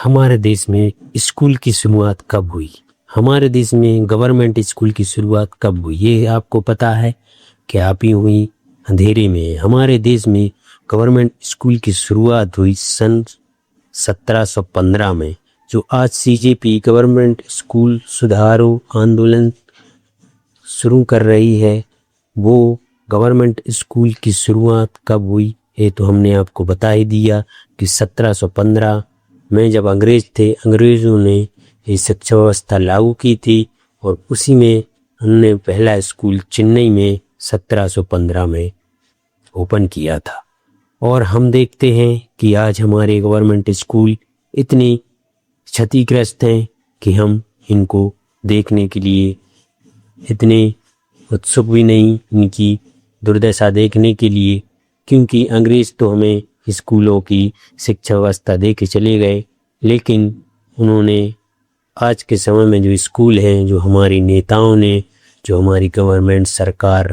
ہمارے دیش میں اسکول کی شروعات کب ہوئی؟ ہمارے دیش میں گورنمنٹ اسکول کی شروعات کب ہوئی؟ یہ آپ کو پتہ ہے کہ آپ ہی ہوئی اندھیرے میں؟ ہمارے دیش میں گورنمنٹ اسکول کی شروعات ہوئی سن 1715 میں، جو آج سی جے پی گورنمنٹ اسکول سدھارو آندولن شروع کر رہی ہے۔ وہ گورنمنٹ اسکول کی شروعات کب ہوئی یہ تو ہم نے آپ کو بتا ہی دیا کہ 1715 میں جب انگریزوں نے یہ شکشا ویوستھا لاگو کی تھی، اور اسی میں انہوں نے پہلا اسکول چنئی میں 1715 میں اوپن کیا تھا۔ اور ہم دیکھتے ہیں کہ آج ہمارے گورنمنٹ اسکول اتنے چھتی گرست ہیں کہ ہم ان کو دیکھنے کے لیے اتنے اتسک بھی نہیں، ان کی دردشا دیکھنے کے لیے، کیونکہ انگریز تو ہمیں اسکولوں کی شکشا ویوستھا دے کے چلے گئے، لیکن انہوں نے آج کے سمے میں جو اسکول ہیں، جو ہماری نیتاؤں نے، جو ہماری گورنمنٹ سرکار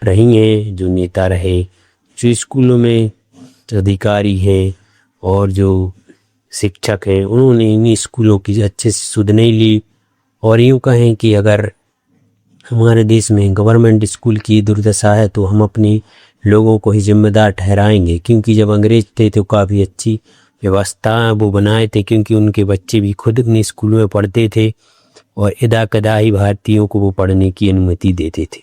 رہی ہیں، جو نیتا رہے، جو اسکولوں میں ادھیکاری ہیں اور جو شکشک ہیں، انہوں نے انہی اسکولوں کی اچھے سے سدھ نہیں لی۔ اور یوں کہیں کہ اگر ہمارے دیش میں گورنمنٹ اسکول کی دردشا ہے تو ہم اپنی لوگوں کو ہی ذمہ دار ٹھہرائیں گے، کیونکہ جب انگریز تھے تو کافی اچھی ویوستھا وہ بنائے تھے، کیونکہ ان کے بچے بھی خود اپنے اسکول میں پڑھتے تھے اور ادا کدائی بھارتیوں کو وہ پڑھنے کی انومتی دیتے تھے۔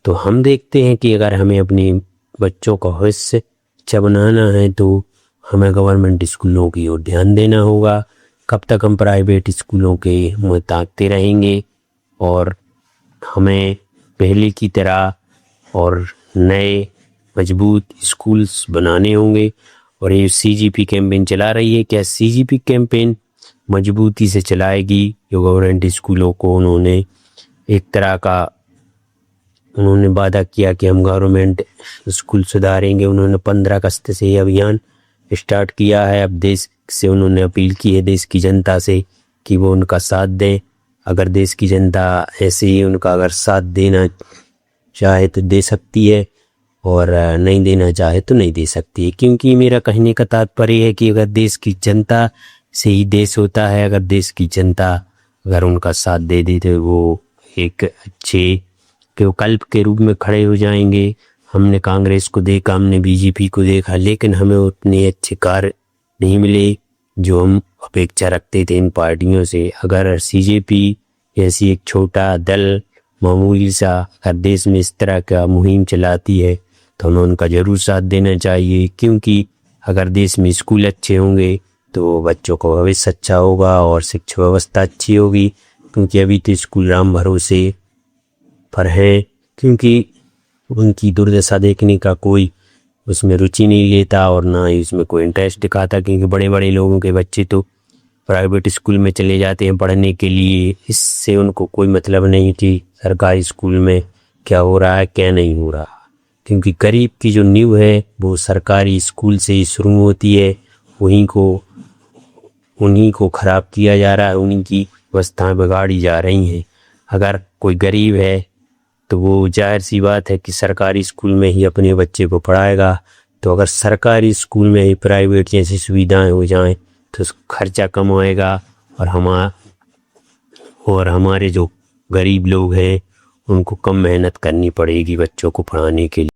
تو ہم دیکھتے ہیں کہ اگر ہمیں اپنے بچوں کا بھوشیہ اچھا بنانا ہے تو ہمیں گورنمنٹ اسکولوں کی اور دھیان دینا ہوگا۔ کب تک ہم پرائیویٹ اسکولوں کے منہ تاکتے رہیں گے؟ اور ہمیں پہلے کی طرح اور نئے مضبوط اسکولز بنانے ہوں گے۔ اور یہ سی جی پی کیمپین چلا رہی ہے، کیا سی جی پی کیمپین مضبوطی سے چلائے گی؟ جو گورنمنٹ اسکولوں کو انہوں نے ایک طرح کا وعدہ کیا کہ ہم گورنمنٹ اسکول سدھاریں گے۔ انہوں نے 15 اگست سے یہ ابھیان اسٹارٹ کیا ہے۔ اب دیش سے انہوں نے اپیل کی ہے دیش کی جنتا سے کہ وہ ان کا ساتھ دیں۔ اگر دیش کی جنتا ایسے ہی ان کا اگر ساتھ دینا چاہے تو دے سکتی ہے، اور نہیں دینا چاہے تو نہیں دے سکتی ہے، کیونکہ میرا کہنے کا تاتپریہ ہے کہ اگر دیش کی جنتا سے ہی دیش ہوتا ہے، اگر دیش کی جنتا اگر ان کا ساتھ دے دے تو وہ ایک اچھے وکلپ کے روپ میں کھڑے ہو جائیں گے۔ ہم نے کانگریس کو دیکھا، ہم نے بی جے پی کو دیکھا، لیکن ہمیں اتنے اچھے کار نہیں ملے جو ہم اپیکشا رکھتے تھے ان پارٹیوں سے۔ اگر سی جے پی ایسی ایک چھوٹا دل معمولی سا ہر دیش میں اس طرح کا مہم چلاتی ہے تو ہمیں ان کا ضرور ساتھ دینا چاہیے، کیونکہ اگر دیش میں اسکول اچھے ہوں گے تو بچوں کا بھوشیہ اچھا ہوگا اور شکشا ویوستھا اچھی ہوگی۔ کیونکہ ابھی تو اسکول رام بھروسے پر ہیں، کیونکہ ان کی دردشا دیکھنے کا کوئی اس میں روچی نہیں لیتا اور نہ ہی اس میں کوئی انٹرسٹ دکھاتا، کیونکہ بڑے بڑے لوگوں کے بچے تو پرائیویٹ اسکول میں چلے جاتے ہیں پڑھنے کے لیے۔ اس سے ان کو کوئی مطلب نہیں تھی سرکاری اسکول میں کیا ہو رہا ہے کیا نہیں ہو رہا، کیونکہ غریب کی جو نیو ہے وہ سرکاری اسکول سے ہی شروع ہوتی ہے۔ انہی کو خراب کیا جا رہا ہے، انہی کی ویوستھائیں بگاڑی جا رہی ہیں۔ اگر کوئی غریب ہے تو وہ ظاہر سی بات ہے کہ سرکاری اسکول میں ہی اپنے بچے کو پڑھائے گا۔ تو اگر سرکاری اسکول میں ہی پرائیویٹ جیسی سویدھائیں ہو جائیں تو خرچہ کم ہوئے گا، اور ہمارے جو غریب لوگ ہیں ان کو کم محنت کرنی پڑے گی بچوں کو پڑھانے کے لیے۔